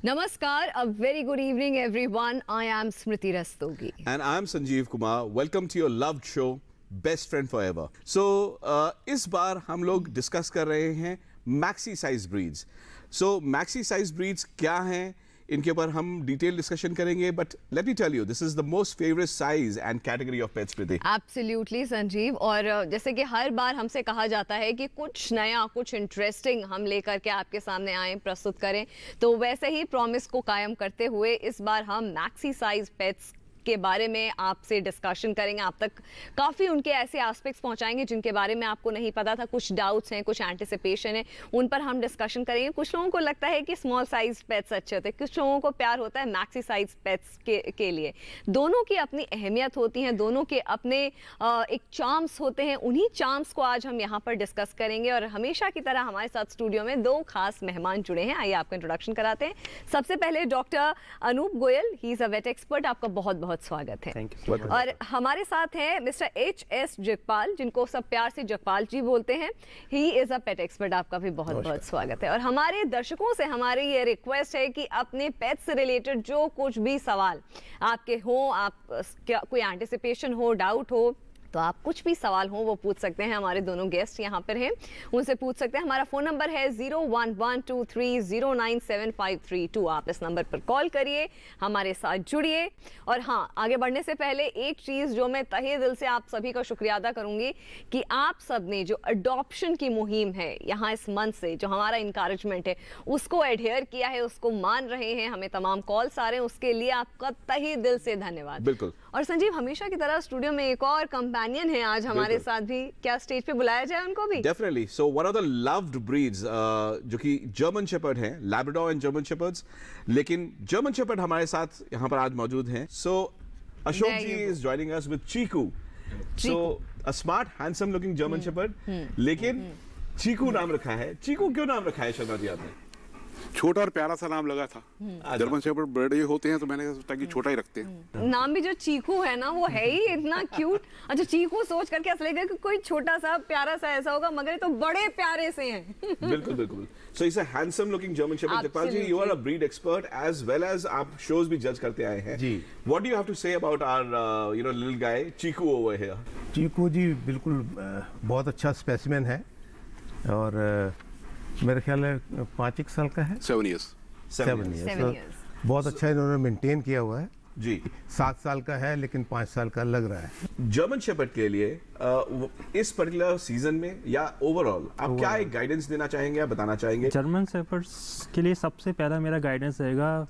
Namaskar, a very good evening everyone. I am Smriti Rastogi. And I am Sanjeev Kumar. Welcome to your loved show, Best Friend Forever. So, इस बार हम लोग discuss कर रहे हैं maxi size breeds. So, maxi size breeds क्या हैं? इनके ऊपर हम डिटेल डिस्कशन करेंगे, but let me tell you this is the most favourite size and category of pets Preeti. Absolutely Sanjeev, और जैसे कि हर बार हमसे कहा जाता है कि कुछ नया, कुछ इंटरेस्टिंग हम लेकर के आपके सामने आए, प्रस्तुत करें, तो वैसे ही प्रॉमिस को कायम करते हुए इस बार हम मैक्सी साइज पेट्स के बारे में आपसे डिस्कशन करेंगे. आप तक काफ़ी उनके ऐसे एस्पेक्ट्स पहुंचाएंगे जिनके बारे में आपको नहीं पता था. कुछ डाउट्स हैं, कुछ एंटिसिपेशन है, उन पर हम डिस्कशन करेंगे. कुछ लोगों को लगता है कि स्मॉल साइज पेट्स अच्छे होते हैं, कुछ लोगों को प्यार होता है मैक्सी साइज पेट्स के लिए. दोनों की अपनी अहमियत होती है, दोनों के अपने एक चार्म्स होते हैं. उन्हीं चार्म्स को आज हम यहाँ पर डिस्कस करेंगे और हमेशा की तरह हमारे साथ स्टूडियो में दो खास मेहमान जुड़े हैं. आइए आपको इंट्रोडक्शन कराते हैं. सबसे पहले doctor Anoop Goyal, he is a vet expert. आपका बहुत बहुत स्वागत है. और हमारे साथ हैं मिस्टर एच.एस. जगपाल, जिनको सब प्यार से जगपाल जी बोलते हैं. He is a pet expert. आपका भी बहुत बहुत स्वागत है. और हमारे दर्शकों से हमारी ये रिक्वेस्ट है कि अपने पेट से रिलेटेड जो कुछ भी सवाल आपके हो, आप कोई एंटिसिपेशन हो, डाउट हो, तो आप कुछ भी सवाल हो वो पूछ सकते हैं. हमारे दोनों गेस्ट यहाँ पर हैं, उनसे पूछ सकते हैं. हमारा फ़ोन नंबर है 011230975332. आप इस नंबर पर कॉल करिए, हमारे साथ जुड़िए. और हाँ, आगे बढ़ने से पहले एक चीज़ जो मैं तहे दिल से आप सभी का शुक्रिया अदा करूँगी कि आप सब ने जो अडॉप्शन की मुहिम है यहाँ इस मंथ से, जो हमारा इंकरेजमेंट है, उसको एडहेयर किया है, उसको मान रहे हैं. हमें तमाम कॉल्स आ रहे हैं, उसके लिए आपका तहे दिल से धन्यवाद. बिल्कुल. और संजीव, हमेशा की तरह स्टूडियो में एक और कंपेनियन है आज हमारे साथ भी. क्या स्टेज पे बुलाया जाए उनको भी? Definitely. So one of the loved breeds जो कि जर्मन शेपर्ड है, लैब्राडोर एंड जर्मन शेपर्ड्स. लेकिन जर्मन शेपर्ड हमारे साथ यहाँ पर आज मौजूद हैं. So Ashok ji is joining us with Chiku. So a smart handsome looking German shepherd, लेकिन चीकू नाम रखा है. चीकू क्यों नाम रखा है शर्मा जी आपने? छोटा और प्यारा सा नाम लगा था. जर्मन शेपर्ड बड़े होते हैं तो मैंने सोचा कि छोटा ही रखते हैं. नाम भी जो चीकू है ना, वो है ही इतना क्यूट. अच्छा, चीकू सोच करके ऐसा लगेगा कि कोई छोटा सा प्यारा सा ऐसा होगा, मगर ये तो बड़े प्यारे से हैं. बिल्कुल बिल्कुल. So it's a handsome looking German shepherd. Jagpal ji, you are a breed expert as well as आप शोज भी जज करते आए हैं जी. What do you have to say about our little guy Chiku over here? Chiku ji बिल्कुल बहुत अच्छा स्पेसिमेन है और मेरे ख्याल है 5 साल का है. 7 years. बहुत अच्छा इन्होंने मेंटेन किया हुआ है जी. 7 साल का है लेकिन 5 साल का लग रहा है. जर्मन शेपर्ड के लिए इस पर्टिकुलर सीजन में या ओवरऑल आप क्या एक गाइडेंस देना चाहेंगे या बताना चाहेंगे? जर्मन शेपर्ड्स के लिए सबसे पहला मेरा गाइडेंस रहेगा,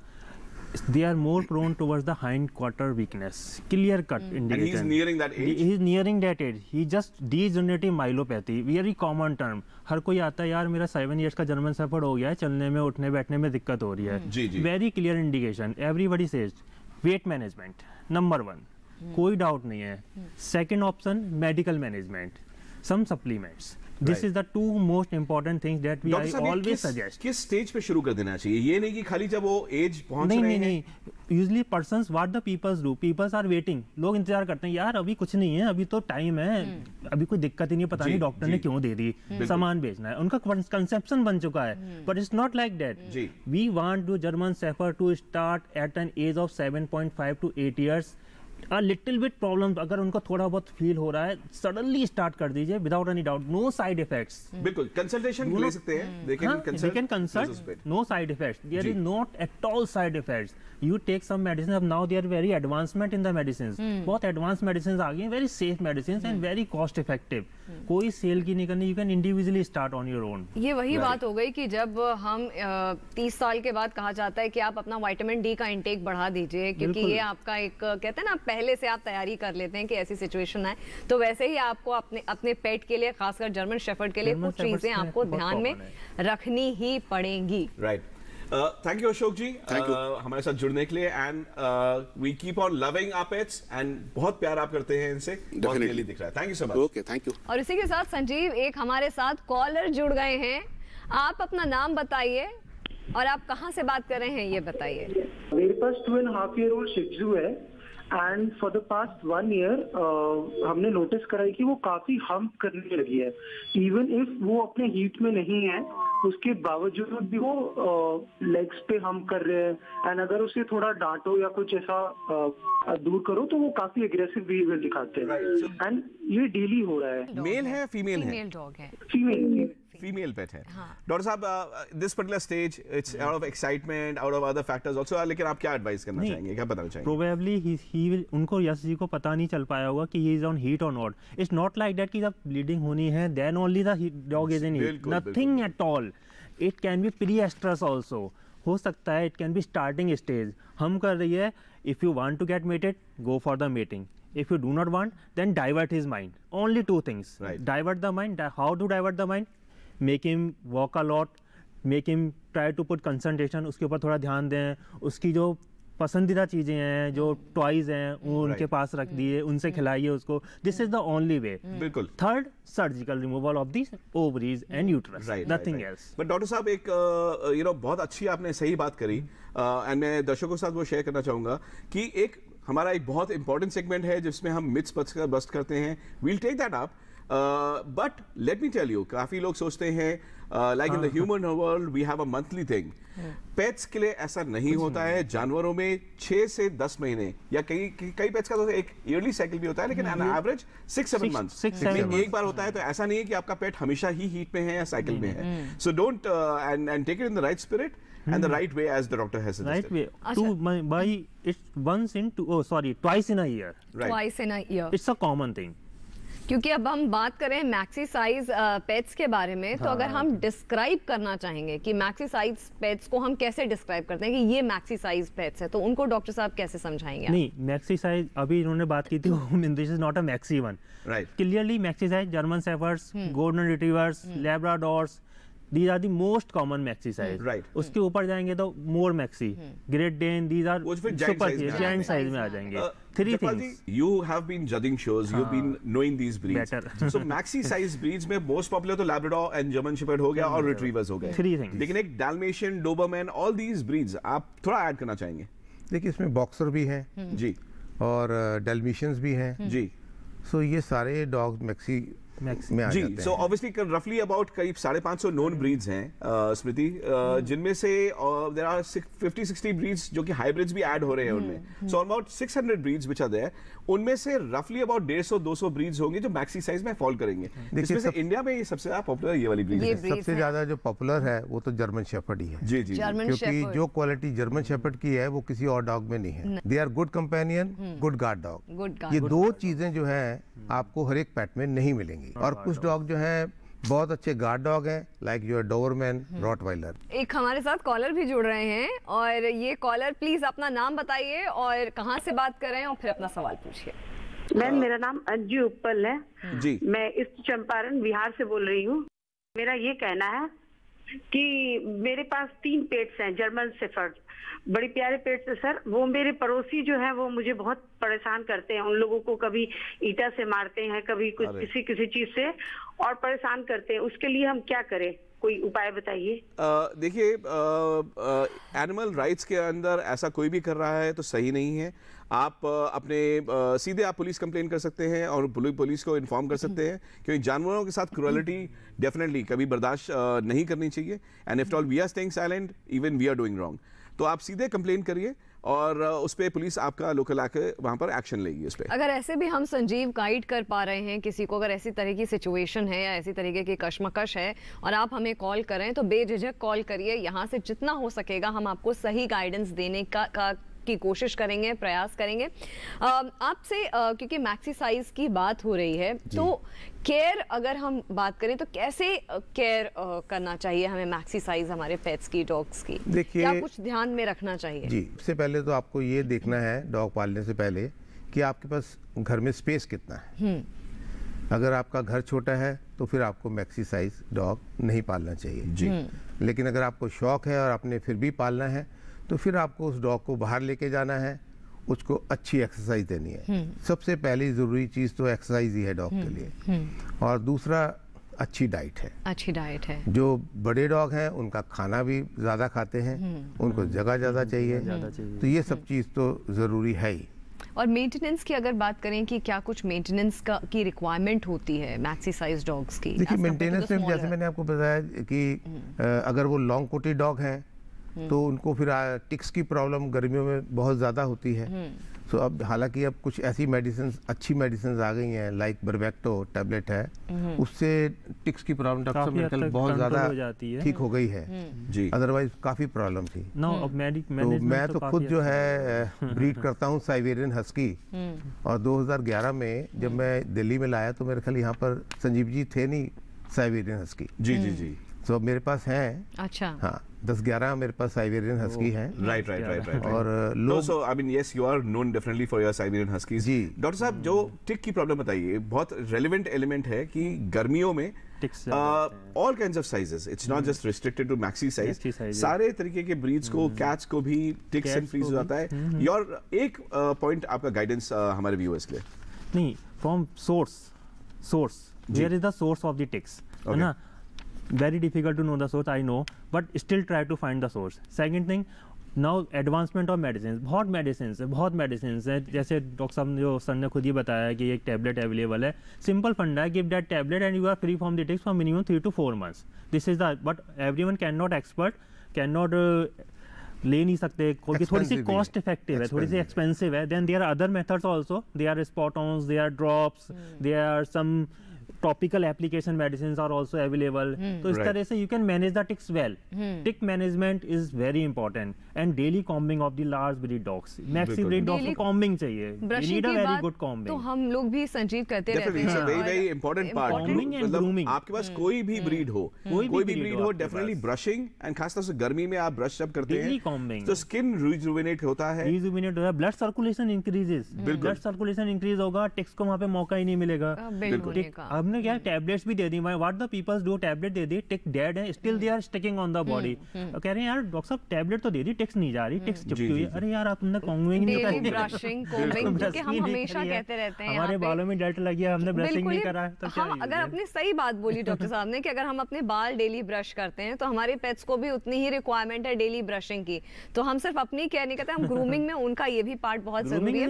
they are more prone towards the hind quarter weakness, clear cut indication. And he is nearing that age. He is nearing that age. He just degenerative myelopathy, very common term. हर कोई आता है, यार मेरा 7 years का German shepherd हो गया है, चलने में, उठने बैठने में दिक्कत हो रही है. जी जी. Very clear indication. Everybody says weight management number 1. कोई डाउट नहीं है. Second option medical management, some supplements. This is the 2 most important things that we always suggest. किस स्टेज पे शुरू कर देना चाहिए? ये नहीं कि खाली जब वो एज पहुंच रहे हैं. नहीं. Usually persons what the peoples do, peoples are waiting. लोग इंतजार करते हैं, यार अभी कुछ नहीं है, अभी तो टाइम है, अभी कोई दिक्कत ही नहीं, पता नहीं डॉक्टर ने क्यों दे दी, सामान बेचना है. उनका कंसेप्शन बन चुका है. But it's not like that. We want the German Shepherd to start at an age of 7.5 to 8 years. A little bit problem अगर उनको थोड़ा बहुत फील हो रहा है, सडनली स्टार्ट कर दीजिए without any doubt. No side effects. बिल्कुल कंसल्टेशन ले सकते हैं. they can consult. No side effects. There is not at all side effects. You take some medicines. अब now they are very advancement in the medicines. बहुत advanced medicines आ गई हैं, very safe medicines and very cost effective. कोई cell की नहीं करनी. You can individually start on your own. ये वही बात हो गई कि जब हम 30 साल के बाद कहा जाता है कि आप अपना विटामिन डी का इंटेक बढ़ा दीजिए, क्योंकि ये आपका एक कहते हैं ना, पहले से आप तैयारी कर लेते हैं कि ऐसी सिचुएशन है, तो वैसे ही आपको अपने पेट के लिए, खासकर जर्मन शेफर्ड के लिए, कुछ चीजें आपको ध्यान में रखनी ही पड़ेंगी. Right. Thank you Ashok ji हमारे साथ जुड़ने के लिए. And we keep on loving our pets and बहुत प्यार आप करते हैं इनसे, बहुत क्लियरली दिख रहा है. Thank you so much. Okay, thank you. और इसी के साथ संजीव, एक हमारे साथ कॉलर जुड़ गए हैं. आप अपना नाम बताइए और आप कहाँ से बात कर रहे हैं ये बताइए. मेरे पास 2.5 year old शिजू है and for the past 1 year हमने नोटिस करा है कि वो काफी हम्प करने लगी है. इवन इफ वो अपने हीट में नहीं है उसके बावजूद भी वो लेग्स पे हम कर रहे हैं, एंड अगर उसे थोड़ा डांटो या कुछ ऐसा दूर करो तो वो काफी एग्रेसिव बिहेवियर दिखाते हैं, एंड ये डेली हो रहा है। मेल है फीमेल है? फीमेल डॉग है। फीमेल पेट है। डॉक्टर साहब, this particular stage it's out of excitement, out of other factors also, लेकिन आप क्या एडवाइस करना चाहेंगे, क्या बताना चाहेंगे? प्रोबेबली ही विल, उनको यश जी को पता नहीं चल पाया होगा कि ही इज ऑन हीट और not. It's not like that कि जब ब्लीडिंग होनी है then only the dog is in heat, nothing at all. It can be pre estrus also, हो सकता है it can be starting stage. हम कर रही है, if you want to get mated go for the mating, if you do not want then divert his mind. Only two things. Right. Divert the mind. How to divert the mind? Make him walk a lot, make him try to put concentration, उसके ऊपर थोड़ा ध्यान दें, उसकी जो पसंदीदा चीजें हैं, जो टॉयज हैं वो उनके पास रख दिए, उनसे खिलाइए उसको। This is the only way. बिल्कुल। Third, surgical removal of the ovaries and uterus, nothing else. But doctor साहब, एक बहुत अच्छी आपने सही बात करी, एंड मैं दर्शकों के साथ वो शेयर करना चाहूंगा कि एक हमारा एक बहुत इंपॉर्टेंट सेगमेंट है जिसमें हम मिथ्स बस्ट करते हैं। We'll take that up, but let me tell you, काफी लोग सोचते हैं like in the human world we have a monthly thing. Pets के लिए ऐसा नहीं होता है। जानवरों में 6 से 10 महीने या कई पेट्स का तो एक ईयरली साइकिल भी होता है, लेकिन ऑन एवरेज 6-7 मंथ्स एक बार होता है। तो ऐसा नहीं है कि आपका पेट हमेशा ही हीट में है या साइकिल में है। So don't and take it in the right spirit and the right way, as the doctor has suggested. Right way. Twice in a year. Right. Twice in a year. It's a common thing. क्योंकि अब हम बात करें maxi size pets के बारे में, तो अगर हम डिस्क्राइब करना चाहेंगे कि मैक्सी साइज पेट्स को हम कैसे डिस्क्राइब करते हैं कि ये मैक्सी साइज पेट्स है, तो उनको डॉक्टर साहब कैसे समझाएंगे? नहीं, मैक्सी साइज अभी इन्होंने बात की थी, this is not a maxi one. Right. Clearly maxi size German shepherds, golden retrievers, Labradors, these are the most common maxi size. Right. उसके ऊपर जाएंगे तो more maxi, Great Dane, these are super giant size में आ जाएंगे। Three things. You have been judging shows, you've been knowing these breeds. Better. So maxi size breeds में most popular तो Labrador and German Shepherd हो गया और Retrievers हो गए। Three things. लेकिन एक Dalmatian, Doberman, all these breeds आप थोड़ा ऐड करना चाहेंगे? देखिए, इसमें बॉक्सर भी हैं जी, और डेल्मेशियंस भी हैं जी। सो ये सारे डॉग मैक्सी में आ जी। जाते सो हैं। ऑब्वियसली रफली अबाउट करीब 550 नोन ब्रीड्स हैं स्मृति, जिनमें से देयर आर 50-60 ब्रीड्स जो कि हाइब्रिड्स भी ऐड हो रहे हैं उनमें। So about 600 breeds which are there, उनमें से रफली अबाउट 150-200 ब्रीड्स होंगे जो मैक्सी साइज में फॉल करेंगे। इसमें से इंडिया में ये सबसे ज्यादा पॉपुलर ये वाली ब्रीड है। सबसे ज्यादा जो पॉपुलर है वो तो जर्मन शेफर्ड ही है। जी जी, क्योंकि जो क्वालिटी जर्मन शेफर्ड की है वो किसी और डॉग में नहीं है। They are good companion, good guard dog. ये दो चीजें जो है आपको हर एक पेट में नहीं मिलेंगी। और कुछ डॉग जो है बहुत अच्छे गार्ड डॉग हैं, लाइक जो डोबरमैन, रॉटवाइलर। एक हमारे साथ कॉलर भी जुड़ रहे हैं, और ये कॉलर प्लीज अपना नाम बताइए और कहाँ से बात कर रहे हैं और फिर अपना सवाल पूछिए। मैम, मेरा नाम अंजू उपल है जी। मैं ईस्ट चंपारण बिहार से बोल रही हूँ। मेरा ये कहना है कि मेरे पास 3 पेट्स हैं जर्मन शेफर्ड, बड़े प्यारे पेट्स है सर। वो मेरे पड़ोसी जो है वो मुझे बहुत परेशान करते हैं। उन लोगों को कभी ईटा से मारते हैं, कभी कुछ किसी चीज से, और परेशान करते हैं। उसके लिए हम क्या करें, कोई उपाय बताइए। देखिए, एनिमल राइट्स के अंदर ऐसा कोई भी कर रहा है तो सही नहीं है। आप अपने सीधे आप पुलिस कंप्लेन कर सकते हैं और पुलिस को इन्फॉर्म कर सकते हैं, क्योंकि जानवरों के साथ क्रूरलिटी डेफिनेटली कभी बर्दाश्त नहीं करनी चाहिए। And if all we are staying silent, even we are doing wrong. तो आप सीधे कंप्लेन करिए और उस पर पुलिस आपका लोकल आके वहां पर एक्शन लेगी उस पर। अगर ऐसे भी हम संजीव गाइड कर पा रहे हैं किसी को, अगर ऐसी तरह की सिचुएशन है या ऐसी तरीके की कशमकश है और आप हमें कॉल करें, तो बेझिझक कॉल करिए। यहाँ से जितना हो सकेगा हम आपको सही गाइडेंस देने की कोशिश करेंगे, प्रयास करेंगे। आपसे क्योंकि मैक्सी साइज की बात हो रही है, तो केयर अगर हम बात करें तो कैसे केयर करना चाहिए हमें मैक्सी साइज हमारे पेट्स की, डॉग्स की? देखिए, क्या कुछ ध्यान में रखना चाहिए? जी, सबसे पहले तो आपको ये देखना है डॉग पालने से पहले कि आपके पास घर में स्पेस कितना है। अगर आपका घर छोटा है तो फिर आपको मैक्सी साइज डॉग नहीं पालना चाहिए जी। लेकिन अगर आपको शौक है और आपने फिर भी पालना है तो फिर आपको उस डॉग को बाहर लेके जाना है, उसको अच्छी एक्सरसाइज देनी है। सबसे पहली ज़रूरी चीज़ तो एक्सरसाइज ही है डॉग के लिए। और दूसरा अच्छी डाइट है। अच्छी डाइट है। जो बड़े डॉग हैं उनका खाना भी ज़्यादा खाते हैं, उनको जगह ज़्यादा चाहिए, तो ये सब चीज़ तो ज़रूरी है ही। और मेंटेनेंस की अगर बात करें कि क्या कुछ मेंटेनेंस की रिक्वायरमेंट होती है मैक्सी साइज डॉग्स की? देखिए मेंटेनेंस में जैसे मैंने आपको बताया कि अगर वो लॉन्ग कोटी डॉग हैं तो उनको फिर टिक्स की प्रॉब्लम गर्मियों में बहुत ज़्यादा होती है। तो अब हालांकि अब कुछ ऐसी मेडिसिन, अच्छी मेडिसिन आ गई हैं, लाइक बर्बैक्टो टैबलेट है, उससे टिक्स की प्रॉब्लम डॉक्टर मेडिकल बहुत ज़्यादा ठीक हो गई है जी, अदरवाइज काफ़ी प्रॉब्लम थी। तो मैं तो खुद जो है ब्रीड करता हूँ साइबेरियन हस्की, और 2011 में जब मैं दिल्ली में लाया तो मेरे ख्याल यहाँ पर संजीव जी थे नहीं साइबेरियन हस्की। जी जी जी। तो अब मेरे पास हैं, अच्छा हाँ 10-11 मेरे पास साइबेरियन हस्की हैं। Right right right right. और no, so I mean yes you are known definitely for your Siberian huskies जी। डॉक्टर साहब जो टिक की प्रॉब्लम बताइए, बहुत रेलेवेंट एलिमेंट है कि गर्मियों में all kinds of sizes, it's not just restricted to maxi size, सारे तरीके के ब्रीड्स को, कैट्स को भी टिक्स एंड फ्लीज हो जाता है। योर एक पॉइंट आपका गाइडेंस हमारे व्यूअर्स के लिए। नहीं, from source where is the source of the ticks, है ना? Very difficult to know the source, I know, but still try to find the source. Second thing, now advancement of medicines, बहुत medicines है, जैसे doctor साहब जो sir ने खुद ही बताया कि एक टैबलेट अवेलेबल है, सिंपल फंडा है, give that tablet and you are free from the ticks for minimum 3 to 4 months. This is the, but everyone cannot expert, cannot ले नहीं सकते, क्योंकि थोड़ी सी कॉस्ट इफेक्टिव है, थोड़ी सी एक्सपेंसिव है। Then there are other methods also, there are spot ons, there are drops, there are some topical application medicine are also available. तो इस तरह से you can manage the ticks well. Tick management is very important and daily combing of the large breed dogs, maxi breed dogs को combing चाहिए, you need a very good combing. तो हम लोग भी संजीव करते रहते हैं, very very important part. Combing and grooming, आपके पास कोई भी ब्रीड हो, कोई भी ब्रीड हो, डेफिनेटली ब्रशिंग, एंड खासतौर से गर्मी में आप ब्रश जब करते हैं तो स्किन रिजुवेनेट होता है, blood circulation increases, blood circulation increase होगा, टिक्स को वहां पे मौका ही नहीं मिलेगा। हमने क्या टैबलेट्स भी दे दी, what the peoples do, tablet दे दी, टिक डेड है, still they are sticking on the body. कह रहे हैं यार डॉक्टर साहब टैबलेट तो दे दी, टिक्स नहीं जा रही, टिक्स चिपकी हुई है। अरे यार आपने कॉम्बिंग नहीं डेली ब्रशिंग, कोम्बिंग, क्योंकि हम हमेशा कहते रहते हैं हमारे बालों में डर्ट लगी है, हमने ब्रशिंग नहीं करा है, तो क्या हम अगर अपनी सही बात बोली डॉक्टर साहब ने कि अगर हम अपने बाल डेली ब्रश करते हैं तो हमारे पेट्स को भी उतनी ही रिक्वायरमेंट है डेली ब्रशिंग की। तो हम सिर्फ अपनी केयर नहीं करते, हम ग्रूमिंग में उनका ये भी पार्ट बहुत जरूरी है।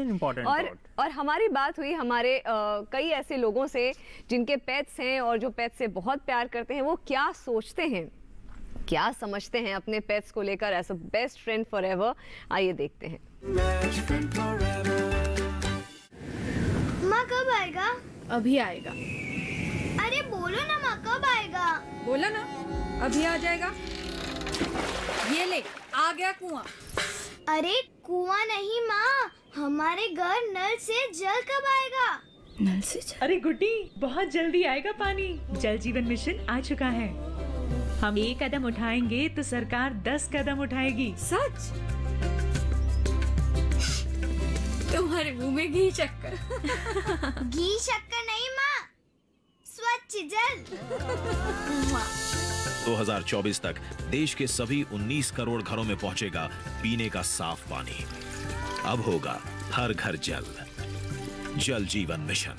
और हमारी बात हुई हमारे कई ऐसे लोगों से जिनके पेट्स हैं और जो पेट्स से बहुत प्यार करते हैं, वो क्या सोचते हैं, क्या समझते हैं अपने पेट्स को लेकर as a best friend forever. आइए देखते हैं। माँ कब आएगा? अभी आएगा। अरे बोलो ना माँ कब आएगा? बोला ना अभी आ जाएगा। ये ले आ गया कुआं। अरे कुआं नहीं माँ, हमारे घर नल से जल कब आएगा? नल से जल? अरे गुड्डी बहुत जल्दी आएगा पानी। जल जीवन मिशन आ चुका है। हम 1 कदम उठाएंगे तो सरकार 10 कदम उठाएगी। सच? तुम्हारे मुंह में घी शक्कर। घी शक्कर नहीं माँ, स्वच्छ जल। 2024 तक देश के सभी 19 करोड़ घरों में पहुंचेगा पीने का साफ पानी। अब होगा हर घर जल। जल जीवन मिशन,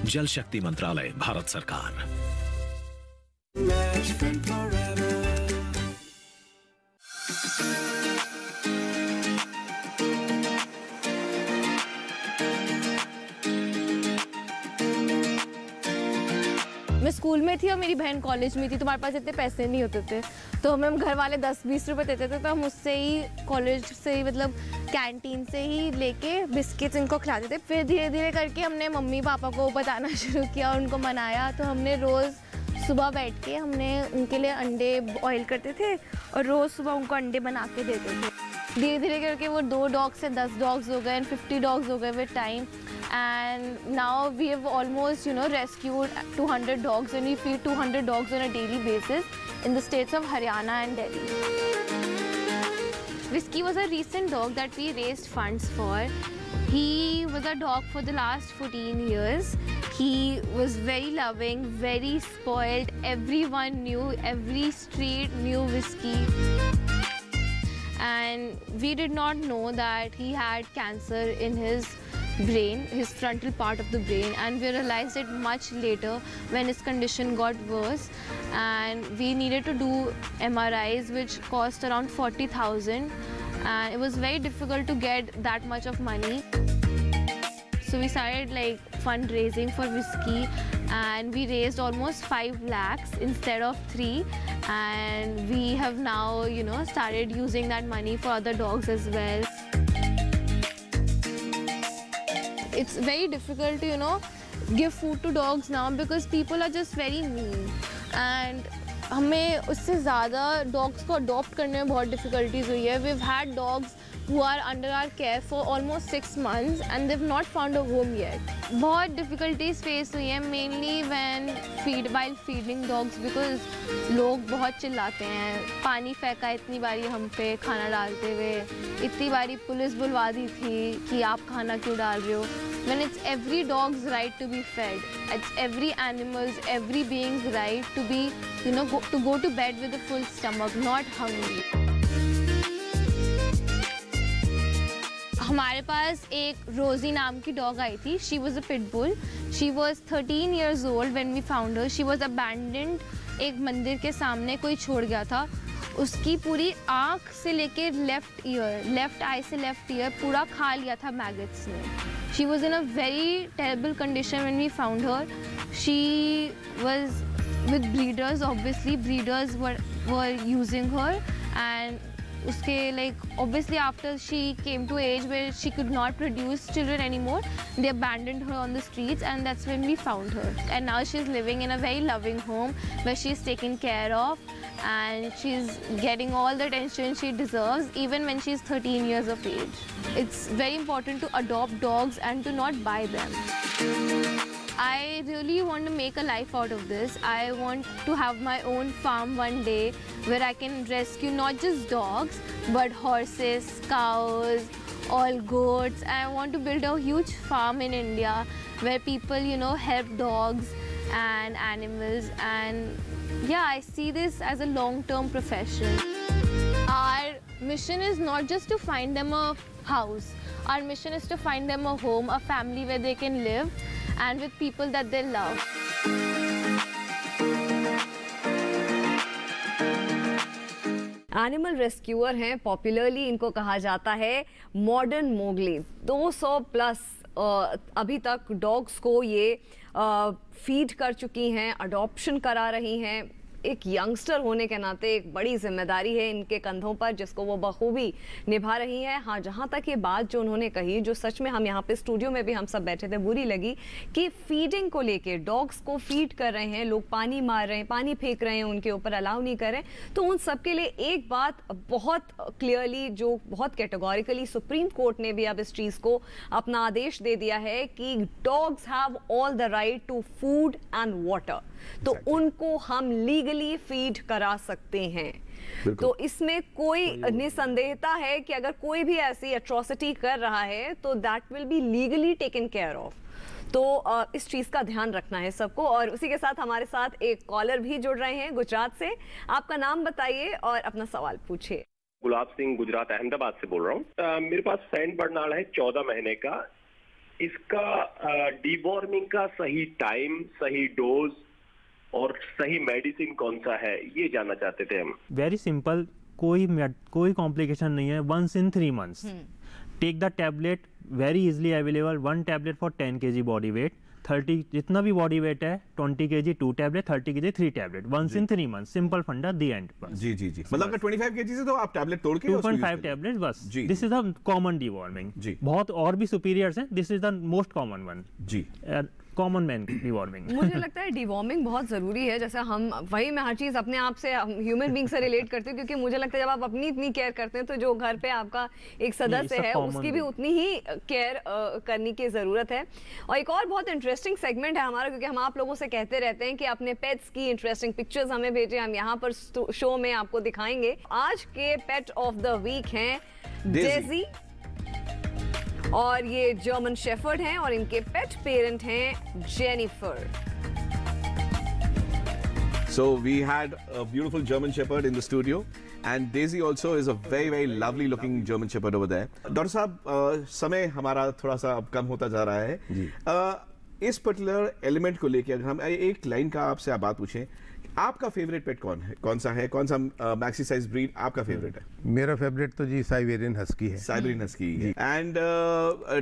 जल शक्ति मंत्रालय, भारत सरकार। मैं स्कूल में थी और मेरी बहन कॉलेज में थी, तो हमारे पास इतने पैसे नहीं होते थे, तो हमें घर वाले 10-20 रुपए देते थे, तो हम उससे ही कॉलेज से ही मतलब कैंटीन से ही लेके बिस्किट्स इनको खिलाते थे। फिर धीरे धीरे करके हमने मम्मी पापा को बताना शुरू किया, उनको मनाया, तो हमने रोज़ सुबह बैठ के हमने उनके लिए अंडे बॉयल करते थे और रोज़ सुबह उनको अंडे बना के देते थे। धीरे धीरे करके वो 2 डॉग्स से 10 डॉग्स हो गए, 50 डॉग्स हो गए with time. And now we have almost, rescued 200 dogs, and we feed 200 dogs on a daily basis in the states of Haryana and Delhi. Whiskey was a recent dog that we raised funds for. He was a dog for the last 14 years. He was very loving, very spoiled. Everyone knew, every street knew Whiskey. And we did not know that he had cancer in his brain, his frontal part of the brain, and we realized it much later when his condition got worse, and we needed to do MRIs which cost around 40,000, and it was very difficult to get that much of money. So we started like fundraising for Whiskey, and we raised almost 5 lakhs instead of 3, and we have now, you know, started using that money for other dogs as well. It's very difficult to, you know, give food to dogs now because people are just very mean, and हमें उससे ज़्यादा dogs को adopt करने में बहुत difficulties हुई है. We've had dogs who are under our care for almost 6 months and they've not found a home yet. बहुत difficulties face हुई है mainly while feeding dogs because लोग बहुत चिल्लाते हैं. पानी फेंका इतनी बारी हम पे खाना डालते हुए, इतनी बारी पुलिस बुलवा दी थी कि आप खाना क्यों डाल रहे हो. When it's every dog's right to be fed, it's every animal's, every being's right to be, you know, to go to bed with a full stomach, not hungry. हमारे पास एक रोजी नाम की डॉग आई थी. She was a pitbull. She was 13 years old when we found her. She was abandoned. एक मंदिर के सामने कोई छोड़ गया था. उसकी पूरी आँख से लेके लेफ्ट आई से लेफ्ट ईयर पूरा खा लिया था मैगट्स ने. She was in a very terrible condition when we found her. She was with breeders, obviously. Breeders were using her, and uske, like, obviously after she came to age where she could not produce children anymore, they abandoned her on the streets, and that's when we found her. And now she's living in a very loving home where she's taken care of, and she's getting all the attention she deserves even when she's 13 years of age. It's very important to adopt dogs and to not buy them. I really want to make a life out of this. I want to have my own farm one day where I can rescue not just dogs but horses, cows, all goats. I want to build a huge farm in India where people, you know, help dogs and animals, and yeah, I see this as a long-term profession. Our mission is not just to find them a house. Our mission is to find them a home, a family where they can live and with people that they love. Animal rescuer हैं, popularly इनको कहा जाता है modern Mowgli. 200+ अभी तक dogs को ये feed कर चुकी हैं, अडॉप्शन करा रही हैं. एक यंगस्टर होने के नाते एक बड़ी जिम्मेदारी है इनके कंधों पर, जिसको वो बखूबी निभा रही हैं. हाँ, जहाँ तक ये बात जो उन्होंने कही, जो सच में हम यहाँ पे स्टूडियो में भी हम सब बैठे थे, बुरी लगी कि फीडिंग को लेके डॉग्स को फीड कर रहे हैं, लोग पानी मार रहे हैं, पानी फेंक रहे हैं, उनके ऊपर अलाउ नहीं कर रहे हैं. तो उन सब के लिए एक बात बहुत क्लियरली, जो बहुत कैटेगोरिकली सुप्रीम कोर्ट ने भी अब इस चीज़ को अपना आदेश दे दिया है कि dogs have all the right to food and water. तो उनको हम लीगली फीड करा सकते हैं. तो इसमें कोई निसंदेहता है कि अगर कोई भी ऐसी एट्रोसिटी कर रहा है तो that will be legally taken care of. तो इस चीज़ का ध्यान रखना है सबको. और उसी के साथ हमारे साथ एक कॉलर भी जुड़ रहे हैं गुजरात से. आपका नाम बताइए और अपना सवाल पूछिए. गुलाब सिंह, गुजरात अहमदाबाद से बोल रहा हूँ. मेरे पास सेंट बर्नार्ड है 14 महीने का. इसका डिवॉर्मिंग का सही टाइम, सही डोज और सही मेडिसिन कौन सा है, ये जानना चाहते थे हम. वेरी सिंपल, कोई कॉम्प्लिकेशन नहीं है. 1 in 3 months. Take the tablet, very easily available. 1 tablet for 10 kg body weight. 30 जितना भी बॉडी वेट है, 20 kg 2 tablet, 30 kg 3 tablet. 1 in 3 months. Simple फंडा, द एंड. जी जी जी. मतलब अगर 25 kg से तो आप टैबलेट तोड़ के 2.5 टैबलेट बस. This is the common deworming. बहुत और भी सुपीरियर्स हैं. This is the most common one. जी, कॉमन मैन डिवॉर्मिंग. मुझे लगता है डिवॉर्मिंग बहुत ज़रूरी है. जैसे हम वही, मैं हर चीज़ अपने आप से ह्यूमन बीइंग से रिलेट करती हूँ, क्योंकि मुझे लगता है जब आप अपनी इतनी केयर करते हैं तो जो घर पे आपका एक सदस्य है उसकी भी उतनी ही केयर करने की ज़रूरत है. और एक और बहुत इंटरेस्टिंग सेगमेंट है हमारा, क्योंकि हम आप लोगों से कहते रहते हैं कि अपने पेट्स की इंटरेस्टिंग पिक्चर्स हमें भेजें, हम यहाँ पर शो में आपको दिखाएंगे. आज के पेट ऑफ द वीक हैं डेजी, और ये जर्मन शेफर्ड हैं और इनके पेट पेरेंट हैं Jennifer. So we had a beautiful German Shepherd in the studio, and Daisy also is a very lovely looking German Shepherd over there. Doctor साहब, समय हमारा थोड़ा सा अब कम होता जा रहा है. इस पर्टिकुलर एलिमेंट को लेके अगर हम एक लाइन का आपसे बात पूछें, आपका फेवरेट पेट कौन सा है? कौन सा मैक्सी साइज ब्रीड आपका फेवरेट है? मेरा फेवरेट तो जी साइबेरियन हस्की है। Siberian husky. And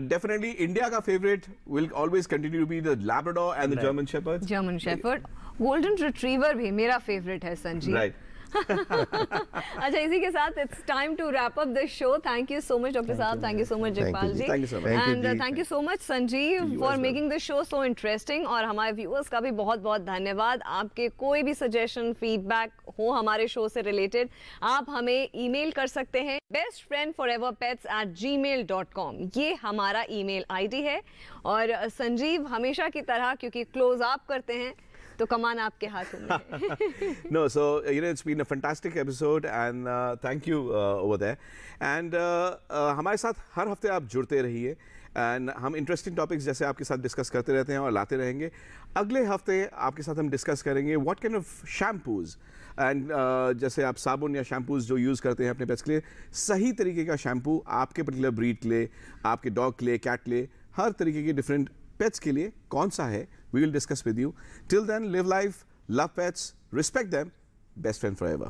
definitely India का favourite will always continue to be the Labrador and the German shepherd. German shepherd, golden retriever भी मेरा फेवरेट है संजीव। राइट। अच्छा, इसी के साथ it's time to wrap up this show. Thank you so much doctor साहब, thank you so much Jagpal ji, and thank you so much Sanjeev for making this show so interesting. और हमारे व्यूअर्स का भी बहुत बहुत धन्यवाद। आपके कोई भी सजेशन फीडबैक हो हमारे शो से रिलेटेड, आप हमें ईमेल कर सकते हैं bestfriendforeverpets@gmail.com। ये हमारा ईमेल आईडी है। और संजीव, हमेशा की तरह क्योंकि क्लोज आप करते हैं तो कमान आपके हाथों में है। No, so it's been a fantastic episode and thank you over there. And हमारे साथ हर हफ्ते आप जुड़ते रहिए एंड हम इंटरेस्टिंग टॉपिक्स जैसे आपके साथ डिस्कस करते रहते हैं और लाते रहेंगे। अगले हफ्ते आपके साथ हम डिस्कस करेंगे what kind of shampoos and जैसे आप साबुन या शैम्पूज जो यूज़ करते हैं अपने पेट्स के लिए, सही तरीके का शैम्पू आपके पर्टिकुलर ब्रीड के लिए, आपके डॉग के लिए, कैट के लिए, हर तरीके के डिफरेंट पेट्स के लिए कौन सा है, we will discuss with you. Till then, live life, love pets, respect them, best friend forever.